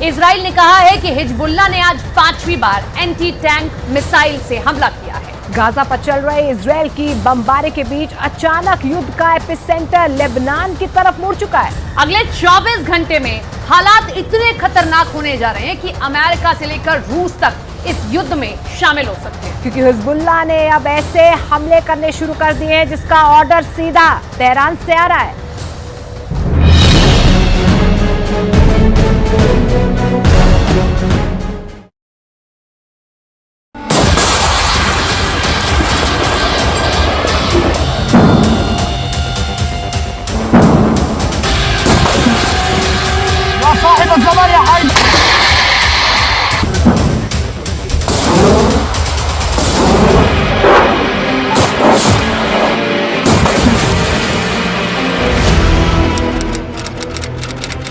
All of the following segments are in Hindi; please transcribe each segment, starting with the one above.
इजराइल ने कहा है कि हिजबुल्लाह ने आज 5वीं बार एंटी टैंक मिसाइल से हमला किया है। गाजा पर चल रहे इजराइल की बमबारी के बीच अचानक युद्ध का एपिसेंटर लेबनान की तरफ मुड़ चुका है। अगले 24 घंटे में हालात इतने खतरनाक होने जा रहे हैं कि अमेरिका से लेकर रूस तक इस युद्ध में शामिल हो सकते हैं, क्योंकि हिजबुल्लाह ने अब ऐसे हमले करने शुरू कर दिए हैं जिसका ऑर्डर सीधा तेहरान से आ रहा है।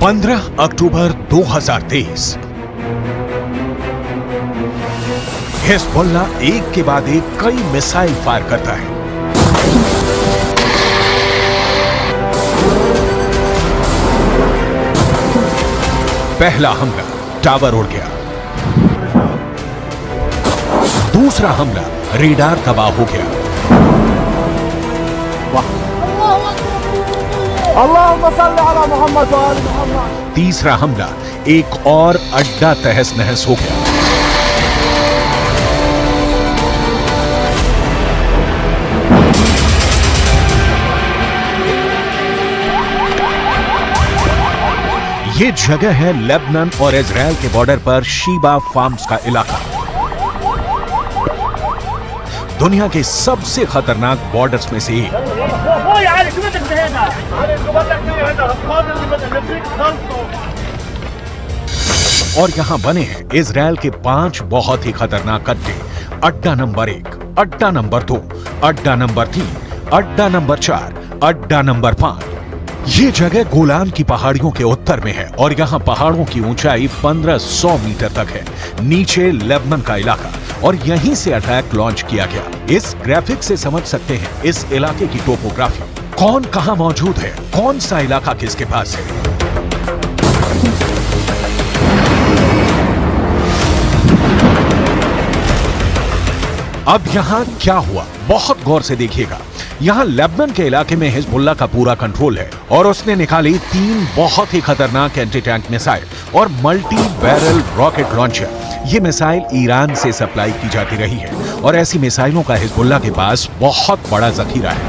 पंद्रह अक्टूबर 2023 हिजबुल्लाह एक के बाद एक कई मिसाइल फायर करता है। पहला हमला टावर उड़ गया, दूसरा हमला रेडार तबाह हो गया, तीसरा हमला एक और अड्डा तहस नहस हो गया। ये जगह है लेबनान और इजराइल के बॉर्डर पर शीबा फार्म्स का इलाका। दुनिया के सबसे खतरनाक बॉर्डर्स में से एक। और यहां बने हैं इजराइल के 5 बहुत ही खतरनाक अड्डे। अड्डा नंबर 1, अड्डा नंबर 2, अड्डा नंबर 3, अड्डा नंबर 4, अड्डा नंबर 5। ये जगह गोलान की पहाड़ियों के उत्तर में है और यहाँ पहाड़ों की ऊंचाई 1500 मीटर तक है। नीचे लेबनान का इलाका और यहीं से अटैक लॉन्च किया गया। इस ग्राफिक से समझ सकते हैं इस इलाके की टोपोग्राफी, कौन कहां मौजूद है, कौन सा इलाका किसके पास है। अब यहां क्या हुआ बहुत गौर से देखिएगा। यहां लेबनान के इलाके में हिजबुल्लाह का पूरा कंट्रोल है और उसने निकाली 3 बहुत ही खतरनाक एंटी टैंक मिसाइल और मल्टी बैरल रॉकेट लॉन्चर। ये मिसाइल ईरान से सप्लाई की जाती रही है और ऐसी मिसाइलों का हिजबुल्लाह के पास बहुत बड़ा जखीरा है।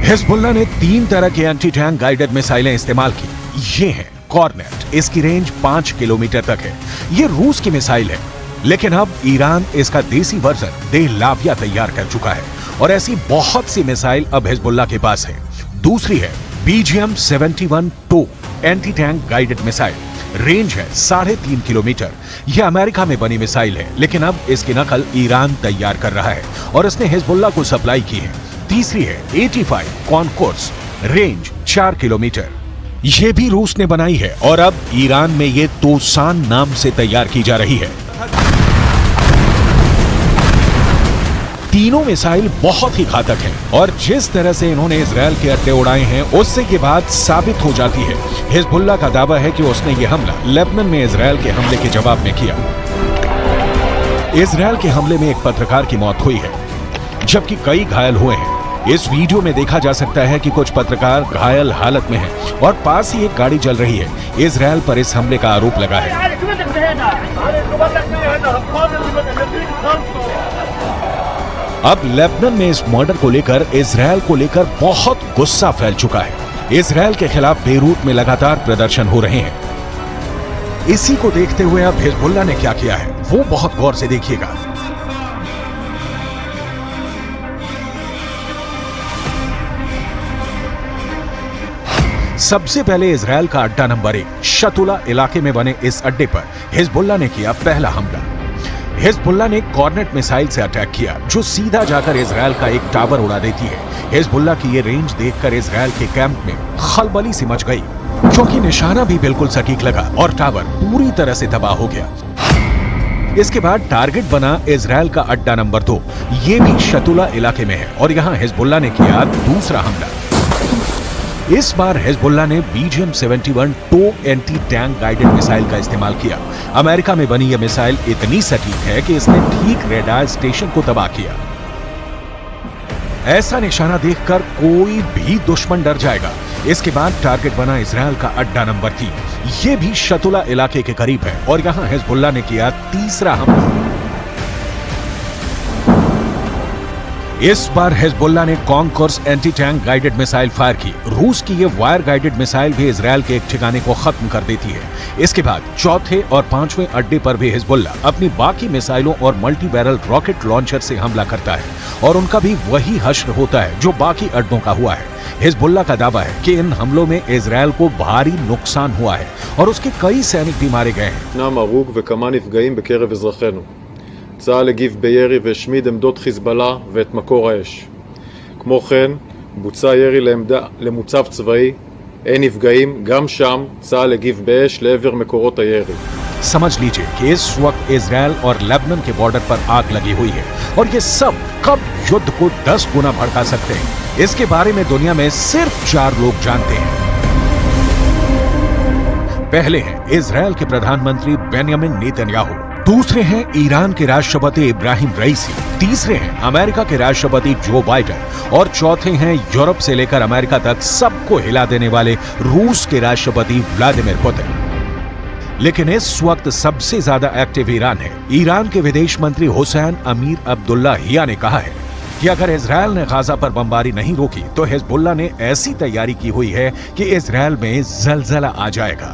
हिजबुल्लाह ने 3 तरह की एंटी टैंक गाइडेड मिसाइलें इस्तेमाल की। ये है कॉर्नेट, इसकी रेंज 5 किलोमीटर तक है। ये रूस की मिसाइल है, लेकिन अब ईरान इसका देसी वर्जन देहलाविया तैयार कर चुका है और ऐसी बहुत सी मिसाइल अब हिजबुल्लाह के पास है। दूसरी है BGM-71 टो anti tank guided missile, range है 3.5 किलोमीटर। यह अमेरिका में बनी मिसाइल है, लेकिन अब इसकी नकल ईरान तैयार कर रहा है और इसने हिजबुल्लाह को सप्लाई की है। तीसरी है 85 कॉनकोर्स, रेंज 4 किलोमीटर। यह भी रूस ने बनाई है और अब ईरान में ये तोसान नाम से तैयार की जा रही है। तीनों मिसाइल बहुत ही घातक हैं और जिस तरह से इन्होंने इजराइल के अड्डे उड़ाए हैं उससे ये बात साबित हो जाती है। हिजबुल्लाह का दावा है कि उसने ये हमला लेबनान में इजराइल के हमले के जवाब में किया। इजराइल के हमले में एक पत्रकार की मौत हुई है जबकि कई घायल हुए हैं। इस वीडियो में देखा जा सकता है कि कुछ पत्रकार घायल हालत में हैं और पास ही एक गाड़ी चल रही है। इजराइल पर इस हमले का आरोप लगा है। अब लेबनान में इस मर्डर को लेकर इजराइल को लेकर बहुत गुस्सा फैल चुका है। इजराइल के खिलाफ बेरूत में लगातार प्रदर्शन हो रहे हैं। इसी को देखते हुए अब हिजबुल्लाह ने क्या किया है वो बहुत गौर से देखिएगा। सबसे पहले इजराइल का अड्डा नंबर 1 शतुला इलाके में बने इस अड्डे पर हिजबुल्लाह ने किया पहला हमला। हिजबुल्लाह ने कॉर्नेट मिसाइल से अटैक किया जो सीधा जाकर इजराइल का एक टावर उड़ा देती है। हिजबुल्लाह की ये रेंज देखकर इजराइल के कैंप में खलबली सी मच गई क्योंकि निशाना भी बिल्कुल सटीक लगा और टावर पूरी तरह से तबाह हो गया। इसके बाद टारगेट बना इजराइल का अड्डा नंबर 2, ये भी शतुला इलाके में है और यहाँ हिजबुल्लाह ने किया दूसरा हमला। इस बार हिजबुल्लाह ने BGM-71 टो एंटी टैंक गाइडेड मिसाइल का इस्तेमाल किया। अमेरिका में बनी यह मिसाइल इतनी सटीक है कि इसने ठीक रेडार स्टेशन को तबाह किया। ऐसा निशाना देखकर कोई भी दुश्मन डर जाएगा। इसके बाद टारगेट बना इजरायल का अड्डा नंबर 3। यह भी शतुला इलाके के करीब है और यहां हिजबुल्लाह ने किया तीसरा हमला। इस बार हिजबुल्लाह ने concourse anti tank guided missile fire की। रूस की ये वायर गाइडेड मिसाइल भी इजरायल के एक ठिकाने को खत्म कर देती है। इसके बाद चौथे और पांचवें अड्डे पर भी हिजबुल्लाह अपनी बाकी मिसाइलों और मल्टी बैरल रॉकेट लॉन्चर से हमला करता है और उनका भी वही हश्र होता है जो बाकी अड्डों का हुआ है। हिजबुल्लाह का दावा है कि इन हमलों में इजरायल को भारी नुकसान हुआ है और उसके कई सैनिक भी मारे गए हैं। צה"ל הגיב בירי והשמיד עמדות חיזבאללה ואת מקור האש. כמו כן, בוצע ירי למוצב צבאי, אין נפגעים, גם שם צה"ל הגיב באש לעבר מקורות הירי. समझ लीजिए कि इस वक्त इजरायल और लेबनान के बॉर्डर पर आग लगी हुई है और ये सब कब युद्ध को 10 गुना भड़का सकते हैं, इसके बारे में दुनिया में सिर्फ 4 लोग जानते हैं। पहले हैं इजरायल के प्रधानमंत्री बेंयामिन नेतन्याहू, दूसरे हैं ईरान के राष्ट्रपति इब्राहिम रईसी, तीसरे हैं अमेरिका के राष्ट्रपति जो बाइडेन और चौथे हैं यूरोप से लेकर अमेरिका तक सबको हिला देने वाले रूस के राष्ट्रपति व्लादिमीर पुतिन। लेकिन इस वक्त सबसे ज्यादा एक्टिव ईरान है। ईरान के विदेश मंत्री हुसैन अमीर अब्दुल्लाहिया ने कहा है कि अगर इजरायल ने गाजा पर बमबारी नहीं रोकी तो हिजबुल्लाह ने ऐसी तैयारी की हुई है कि इजरायल में जलजला आ जाएगा।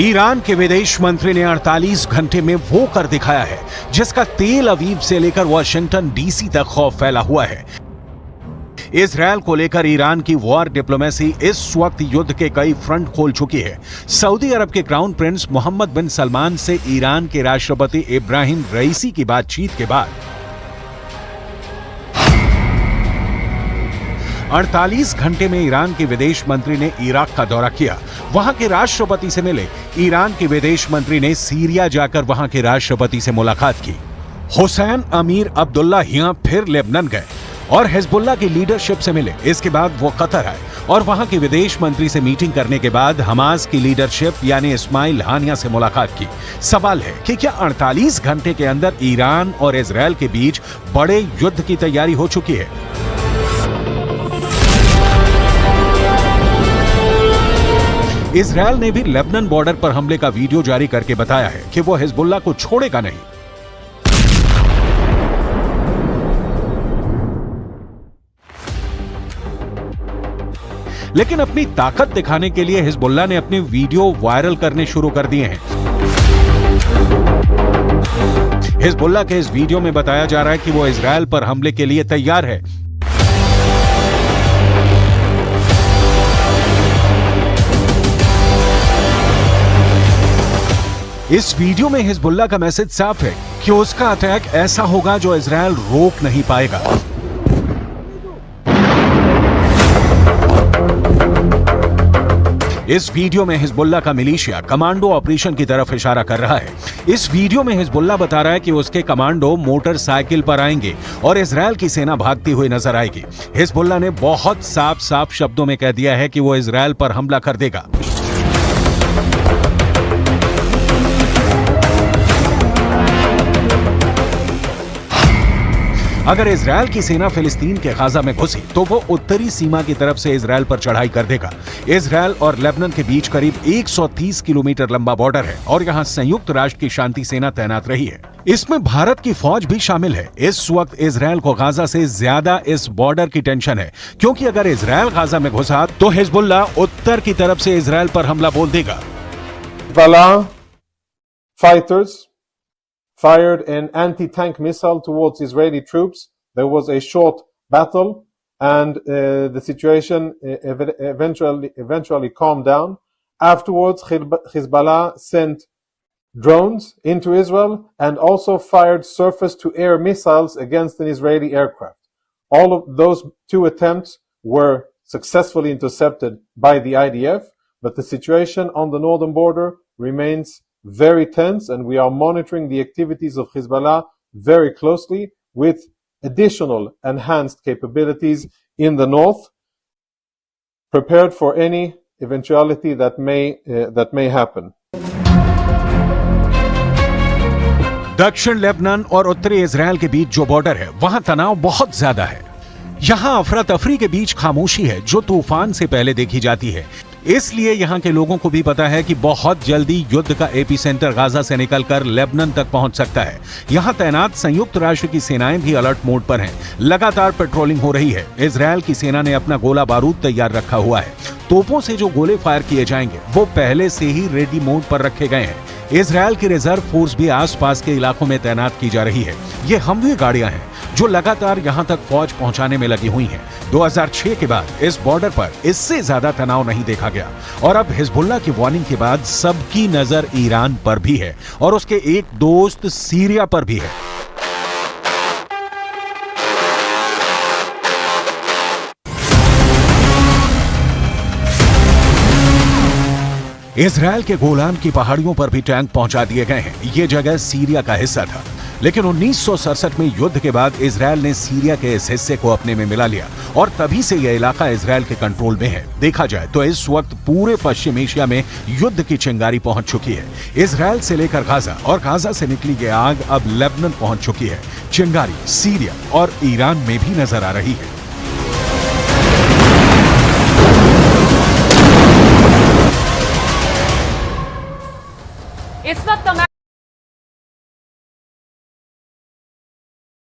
ईरान के विदेश मंत्री ने 48 घंटे में वो कर दिखाया है जिसका तेल अवीव से लेकर वाशिंगटन डीसी तक खौफ फैला हुआ है। इजरायल को लेकर ईरान की वॉर डिप्लोमेसी इस वक्त युद्ध के कई फ्रंट खोल चुकी है। सऊदी अरब के क्राउन प्रिंस मोहम्मद बिन सलमान से ईरान के राष्ट्रपति इब्राहिम रईसी की बातचीत के बाद 48 घंटे में ईरान के विदेश मंत्री ने इराक का दौरा किया, वहां के राष्ट्रपति से मिले। ईरान के विदेश मंत्री ने सीरिया जाकर वहां के राष्ट्रपति से मुलाकात की। हुसैन अमीर अब्दुल्लाहिया फिर लेबनान गए और हिजबुल्लाह की लीडरशिप से मिले। इसके बाद वो कतर आए और वहां के विदेश मंत्री से मीटिंग करने के बाद हमास की लीडरशिप यानी इस्माइल हानिया से मुलाकात की। सवाल है कि क्या 48 घंटे के अंदर ईरान और इजरायल के बीच बड़े युद्ध की तैयारी हो चुकी है? इजरायल ने भी लेबनान बॉर्डर पर हमले का वीडियो जारी करके बताया है कि वो हिजबुल्लाह को छोड़ेगा नहीं। लेकिन अपनी ताकत दिखाने के लिए हिजबुल्लाह ने अपने वीडियो वायरल करने शुरू कर दिए हैं। हिजबुल्लाह के इस वीडियो में बताया जा रहा है कि वो इजरायल पर हमले के लिए तैयार है। इस वीडियो में हिजबुल्लाह का मैसेज साफ है कि उसका अटैक ऐसा होगा जो इजरायल रोक नहीं पाएगा। इस वीडियो में हिजबुल्लाह का मिलिशिया कमांडो ऑपरेशन की तरफ इशारा कर रहा है। इस वीडियो में हिजबुल्लाह बता रहा है कि उसके कमांडो मोटरसाइकिल पर आएंगे और इजरायल की सेना भागती हुई नजर आएगी। हिजबुल्लाह ने बहुत साफ शब्दों में कह दिया है कि वो इजरायल पर हमला कर देगा। अगर इजरायल की सेना फिलिस्तीन के गाजा में घुसी तो वो उत्तरी सीमा की तरफ से इजरायल पर चढ़ाई कर देगा। इजरायल और लेबनान के बीच करीब 130 किलोमीटर लंबा बॉर्डर है और यहाँ संयुक्त राष्ट्र की शांति सेना तैनात रही है। इसमें भारत की फौज भी शामिल है। इस वक्त इजरायल को गाजा से ज्यादा इस बॉर्डर की टेंशन है, क्योंकि अगर इजरायल गाजा में घुसा तो हिजबुल्लाह उत्तर की तरफ से इजरायल पर हमला बोल देगा। Fighters fired an anti-tank missile towards Israeli troops. There was a short battle and the situation eventually calmed down. Afterwards, Hezbollah sent drones into Israel and also fired surface-to-air missiles against an Israeli aircraft. All of those two attempts were successfully intercepted by the IDF, but the situation on the northern border remains very tense, and we are monitoring the activities of Hezbollah very closely with additional enhanced capabilities in the north, prepared for any eventuality that may happen. दक्षिण लेबनान और उत्तरी इजराइल के बीच जो बॉर्डर है वहां तनाव बहुत ज्यादा है। यहां अफरा तफरी के बीच खामोशी है जो तूफान से पहले देखी जाती है। इसलिए यहां के लोगों को भी पता है कि बहुत जल्दी युद्ध का एपी सेंटर गाजा से निकलकर लेबनान तक पहुंच सकता है। यहां तैनात संयुक्त राष्ट्र की सेनाएं भी अलर्ट मोड पर हैं। लगातार पेट्रोलिंग हो रही है। इजराइल की सेना ने अपना गोला बारूद तैयार रखा हुआ है। तोपों से जो गोले फायर किए जाएंगे वो पहले से ही रेडी मोड पर रखे गए हैं। इजराइल की रिजर्व फोर्स भी आसपास के इलाकों में तैनात की जा रही है। ये हमवी गाड़ियां हैं जो लगातार यहां तक फौज पहुंचाने में लगी हुई हैं। 2006 के बाद इस बॉर्डर पर इससे ज्यादा तनाव नहीं देखा गया और अब हिजबुल्लाह की वार्निंग के बाद सबकी नजर ईरान पर भी है और उसके एक दोस्त सीरिया पर भी है। इजराइल के गोलान की पहाड़ियों पर भी टैंक पहुंचा दिए गए हैं। ये जगह सीरिया का हिस्सा था, लेकिन 1967 में युद्ध के बाद इजराइल ने सीरिया के इस हिस्से को अपने में मिला लिया और तभी से यह इलाका इजराइल के कंट्रोल में है। देखा जाए तो इस वक्त पूरे पश्चिम एशिया में युद्ध की चिंगारी पहुंच चुकी है। इजराइल से लेकर गाजा और गाजा से निकली ये आग अब लेबनान पहुंच चुकी है। चिंगारी सीरिया और ईरान में भी नजर आ रही है।